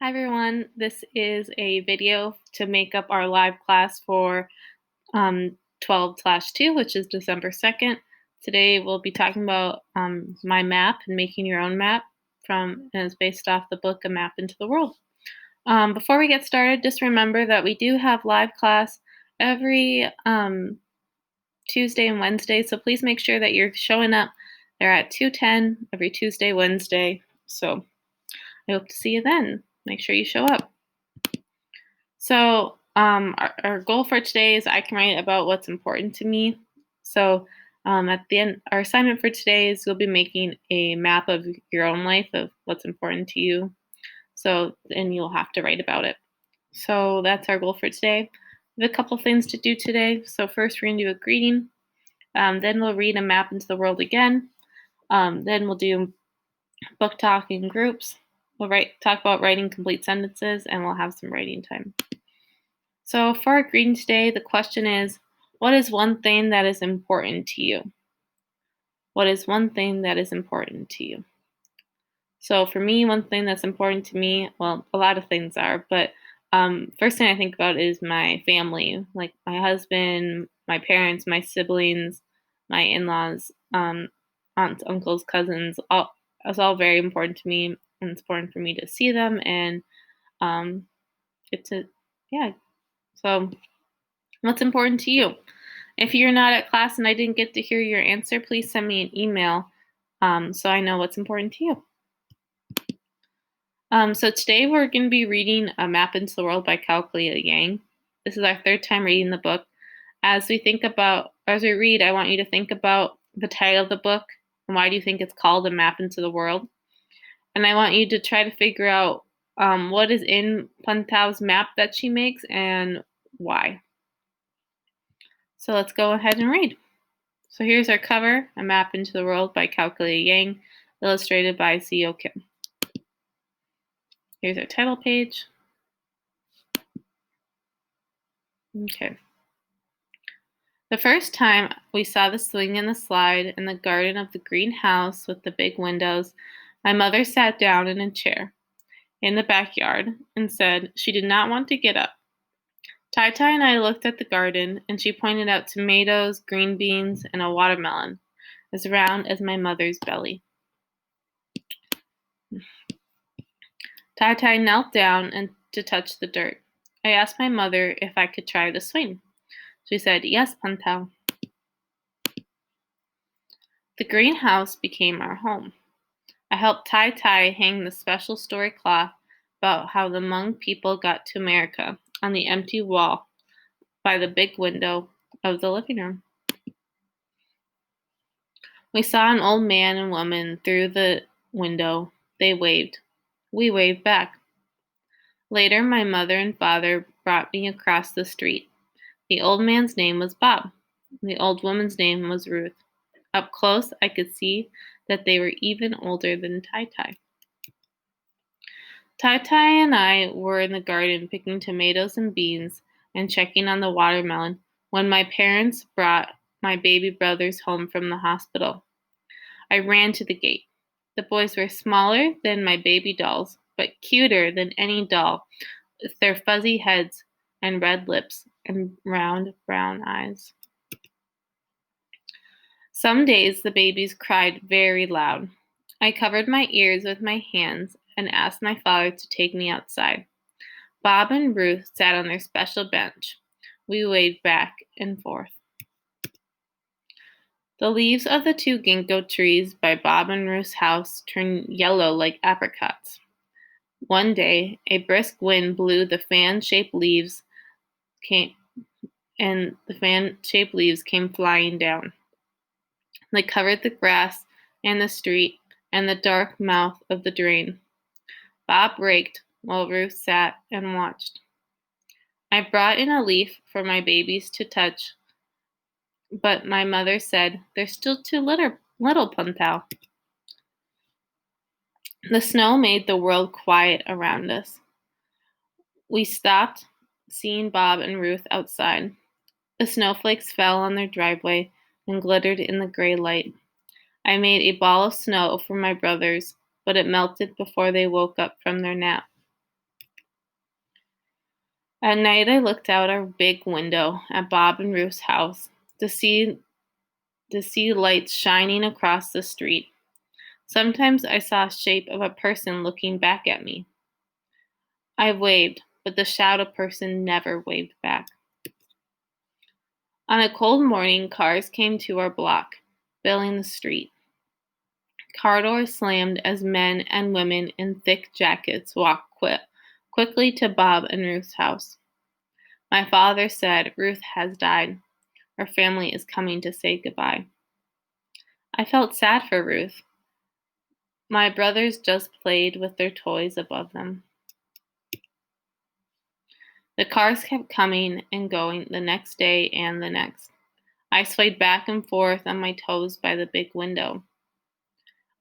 Hi everyone, this is a video to make up our live class for 12/2, which is December 2nd. Today we'll be talking about my map and making your own map and it's based off the book A Map into the World. Before we get started, just remember that we do have live class every Tuesday and Wednesday, so please make sure that you're showing up. They're at 2:10 every Tuesday, Wednesday, so I hope to see you then. Make sure you show up. So, our goal for today is I can write about what's important to me. So, at the end, our assignment for today is you'll be making a map of your own life of what's important to you. So, and you'll have to write about it. So, that's our goal for today. We have a couple things to do today. So, first, we're going to do a greeting. Then, we'll read A Map into the World again. Then, we'll do book talk in groups. We'll talk about writing complete sentences, and we'll have some writing time. So for our greeting today, the question is, what is one thing that is important to you? What is one thing that is important to you? So for me, one thing that's important to me, well, a lot of things are, but first thing I think about is my family, like my husband, my parents, my siblings, my in-laws, aunts, uncles, cousins. It's all very important to me, and it's important for me to see them and get to, yeah. So what's important to you? If you're not at class and I didn't get to hear your answer, please send me an email so I know what's important to you. So today we're going to be reading A Map into the World by Cao Yang. This is our third time reading the book. As we read, I want you to think about the title of the book and why do you think it's called A Map into the World. And I want you to try to figure out what is in Pun Tao's map that she makes and why. So let's go ahead and read. So here's our cover, A Map into the World by Cao Yang, illustrated by Seo Kim. Here's our title page. Okay. The first time we saw the swing and the slide in the garden of the green house with the big windows, my mother sat down in a chair in the backyard and said she did not want to get up. Tai Tai and I looked at the garden, and she pointed out tomatoes, green beans, and a watermelon as round as my mother's belly. Tai Tai knelt down to touch the dirt. I asked my mother if I could try the swing. She said, "Yes, Pun Tao." The greenhouse became our home. I helped Tai Tai hang the special story cloth about how the Hmong people got to America on the empty wall by the big window of the living room. We saw an old man and woman through the window. They waved. We waved back. Later, my mother and father brought me across the street. The old man's name was Bob. The old woman's name was Ruth. Up close, I could see that they were even older than Tai Tai. Tai Tai and I were in the garden picking tomatoes and beans and checking on the watermelon when my parents brought my baby brothers home from the hospital. I ran to the gate. The boys were smaller than my baby dolls, but cuter than any doll, with their fuzzy heads and red lips and round brown eyes. Some days the babies cried very loud. I covered my ears with my hands and asked my father to take me outside. Bob and Ruth sat on their special bench. We waved back and forth. The leaves of the two ginkgo trees by Bob and Ruth's house turned yellow like apricots. One day, a brisk wind blew the fan-shaped leaves came flying down. They covered the grass and the street and the dark mouth of the drain. Bob raked while Ruth sat and watched. I brought in a leaf for my babies to touch, but my mother said, "They're still too little, Pun Tao." The snow made the world quiet around us. We stopped, seeing Bob and Ruth outside. The snowflakes fell on their driveway and glittered in the gray light. I made a ball of snow for my brothers, but it melted before they woke up from their nap. At night, I looked out our big window at Bob and Ruth's house to see lights shining across the street. Sometimes I saw a shape of a person looking back at me. I waved, but the shadow person never waved back. On a cold morning, cars came to our block, filling the street. Car doors slammed as men and women in thick jackets walked quickly to Bob and Ruth's house. My father said, "Ruth has died. Our family is coming to say goodbye." I felt sad for Ruth. My brothers just played with their toys above them. The cars kept coming and going the next day and the next. I swayed back and forth on my toes by the big window.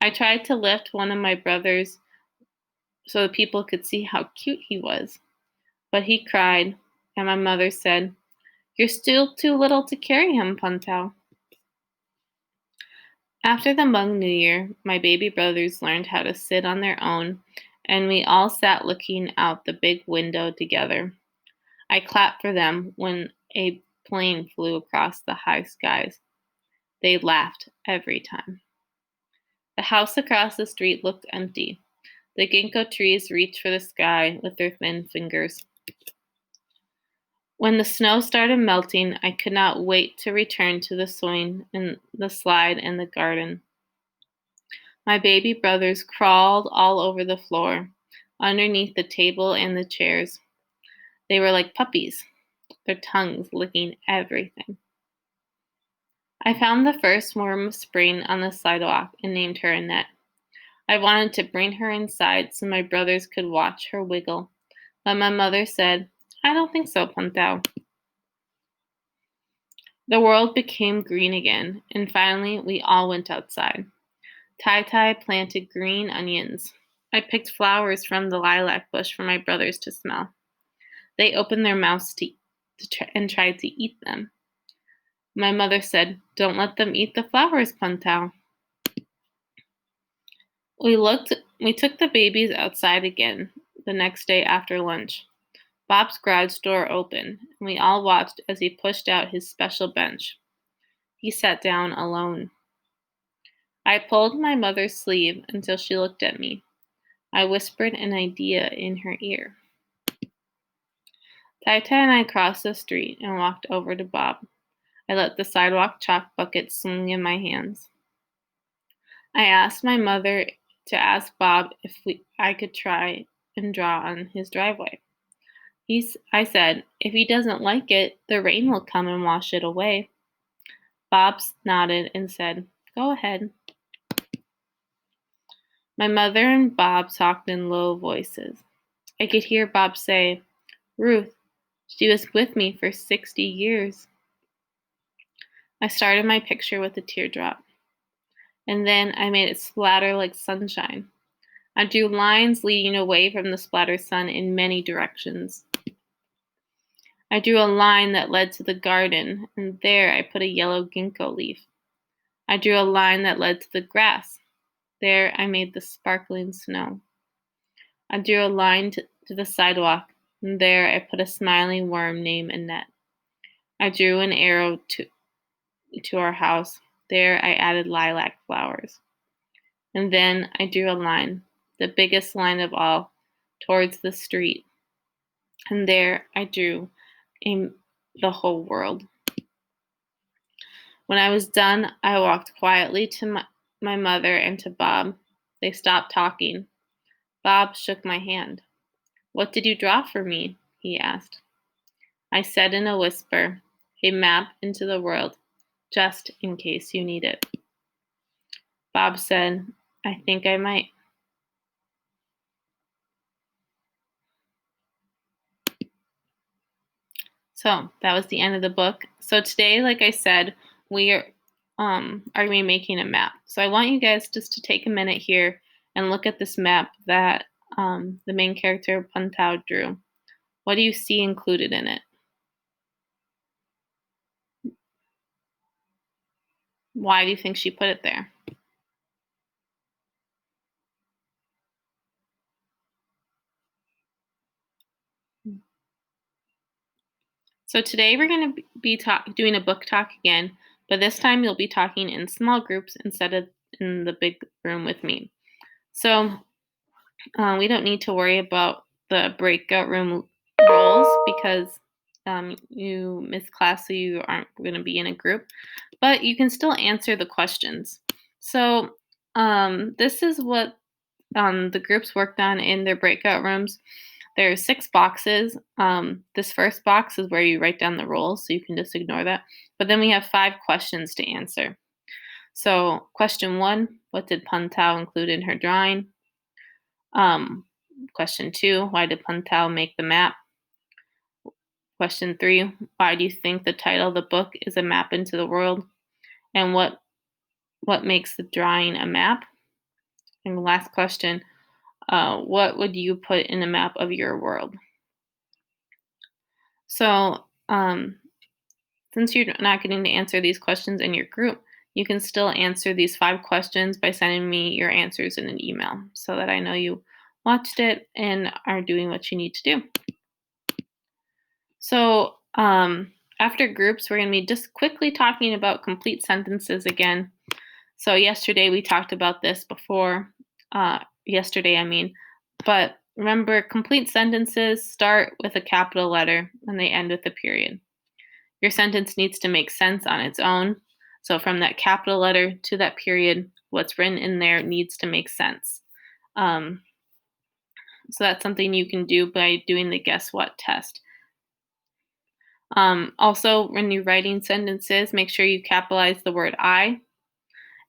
I tried to lift one of my brothers so that people could see how cute he was, but he cried, and my mother said, "You're still too little to carry him, Puntao." After the Hmong New Year, my baby brothers learned how to sit on their own, and we all sat looking out the big window together. I clapped for them when a plane flew across the high skies. They laughed every time. The house across the street looked empty. The ginkgo trees reached for the sky with their thin fingers. When the snow started melting, I could not wait to return to the swing and the slide in the garden. My baby brothers crawled all over the floor, underneath the table and the chairs. They were like puppies, their tongues licking everything. I found the first worm of spring on the sidewalk and named her Annette. I wanted to bring her inside so my brothers could watch her wiggle, but my mother said, "I don't think so, Puntao." The world became green again, and finally we all went outside. Tai Tai planted green onions. I picked flowers from the lilac bush for my brothers to smell. They opened their mouths and tried to eat them. My mother said, "Don't let them eat the flowers, Puntao." We took the babies outside again the next day after lunch. Bob's garage door opened, and we all watched as he pushed out his special bench. He sat down alone. I pulled my mother's sleeve until she looked at me. I whispered an idea in her ear. Tai and I crossed the street and walked over to Bob. I let the sidewalk chalk bucket swing in my hands. I asked my mother to ask Bob if I could try and draw on his driveway. I said, "If he doesn't like it, the rain will come and wash it away." Bob nodded and said, "Go ahead." My mother and Bob talked in low voices. I could hear Bob say, "Ruth, she was with me for 60 years. I started my picture with a teardrop, and then I made it splatter like sunshine. I drew lines leading away from the splatter sun in many directions. I drew a line that led to the garden, and there I put a yellow ginkgo leaf. I drew a line that led to the grass. There I made the sparkling snow. I drew a line to the sidewalk, and there I put a smiling worm named Annette. I drew an arrow to our house. There I added lilac flowers. And then I drew a line, the biggest line of all, towards the street. And there I drew the whole world. When I was done, I walked quietly to my mother and to Bob. They stopped talking. Bob shook my hand. "What did you draw for me?" he asked. I said in a whisper, "A map into the world, just in case you need it." Bob said, "I think I might." So that was the end of the book. So today, like I said, we are going to be making a map. So I want you guys just to take a minute here and look at this map that the main character Puntao drew. What do you see included in it? Why do you think she put it there? So today we're going to be doing a book talk again, but this time you'll be talking in small groups instead of in the big room with me. So we don't need to worry about the breakout room roles because you missed class, so you aren't going to be in a group, but you can still answer the questions. So this is what the groups worked on in their breakout rooms. There are 6 boxes. This first box is where you write down the roles, so you can just ignore that. But then we have 5 questions to answer. So, question 1, what did Puntao include in her drawing? Question 2, why did Puntao make the map? Question 3, why do you think the title of the book is A Map into the World? And what makes the drawing a map? And the last question, what would you put in a map of your world? So, since you're not getting to answer these questions in your group, you can still answer these 5 questions by sending me your answers in an email so that I know you watched it and are doing what you need to do. So, after groups, we're going to be just quickly talking about complete sentences again. So, yesterday we talked about this before. But remember, complete sentences start with a capital letter and they end with a period. Your sentence needs to make sense on its own. So from that capital letter to that period, what's written in there needs to make sense. So that's something you can do by doing the guess what test. Also, when you're writing sentences, make sure you capitalize the word I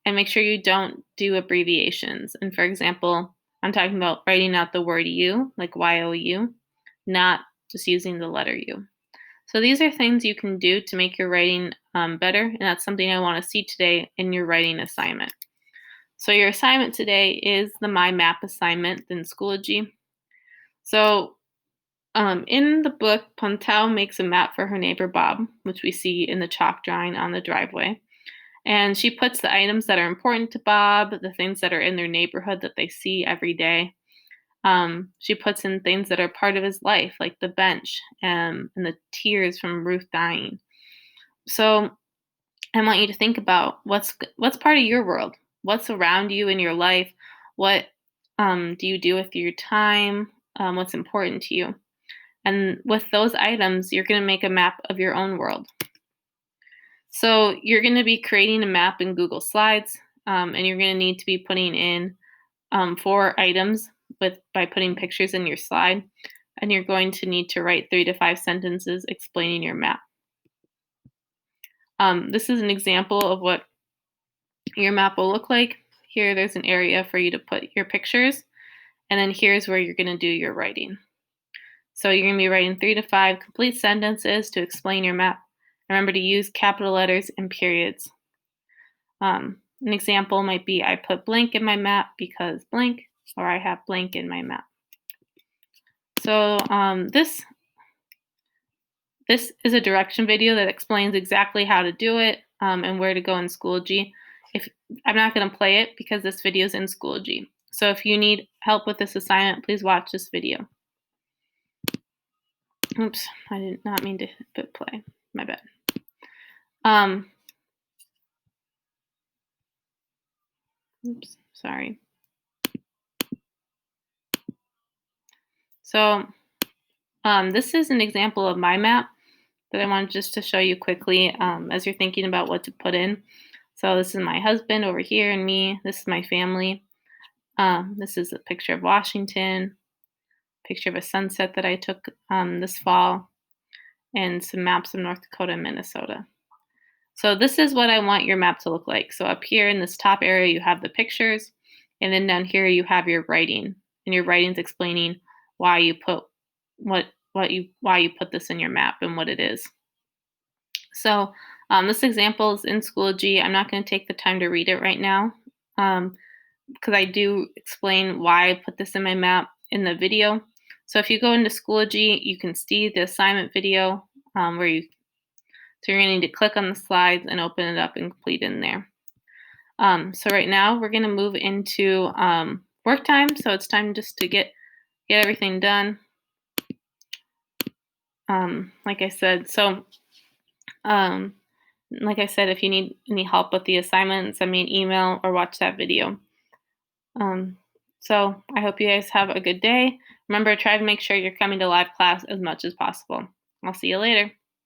and make sure you don't do abbreviations. And for example, I'm talking about writing out the word you, like Y-O-U, not just using the letter U. So these are things you can do to make your writing better, and that's something I want to see today in your writing assignment. So your assignment today is the My Map assignment in Schoology. So in the book, Puntao makes a map for her neighbor Bob, which we see in the chalk drawing on the driveway. And she puts the items that are important to Bob, the things that are in their neighborhood that they see every day. She puts in things that are part of his life, like the bench and the tears from Ruth dying. So I want you to think about what's part of your world, what's around you in your life, what do you do with your time, what's important to you, and with those items, you're going to make a map of your own world. So you're going to be creating a map in Google Slides, and you're going to need to be putting in 4 items by putting pictures in your slide, and you're going to need to write 3 to 5 sentences explaining your map. This is an example of what your map will look like. Here, there's an area for you to put your pictures, and then here's where you're going to do your writing. So you're going to be writing 3 to 5 complete sentences to explain your map. Remember to use capital letters and periods. An example might be, I put blank in my map because blank, or I have blank in my map. So this is a direction video that explains exactly how to do it and where to go in Schoology. I'm not going to play it because this video is in Schoology. So if you need help with this assignment, please watch this video. Oops, I did not mean to hit play. My bad. Oops, sorry. So this is an example of my map that I wanted just to show you quickly as you're thinking about what to put in. So this is my husband over here and me. This is my family. This is a picture of Washington, picture of a sunset that I took this fall, and some maps of North Dakota and Minnesota. So this is what I want your map to look like. So up here in this top area, you have the pictures, and then down here you have your writing, and your writing's explaining why you put why you put this in your map and what it is. So this example is in Schoology. I'm not going to take the time to read it right now because I do explain why I put this in my map in the video. So if you go into Schoology, you can see the assignment video so you're going to need to click on the slides and open it up and complete in there. So right now we're going to move into work time. So it's time just to get everything done. like I said. Um, like I said, if you need any help with the assignment, send me an email or watch that video. Um, so I hope you guys have a good day. Remember, try to make sure you're coming to live class as much as possible. I'll see you later.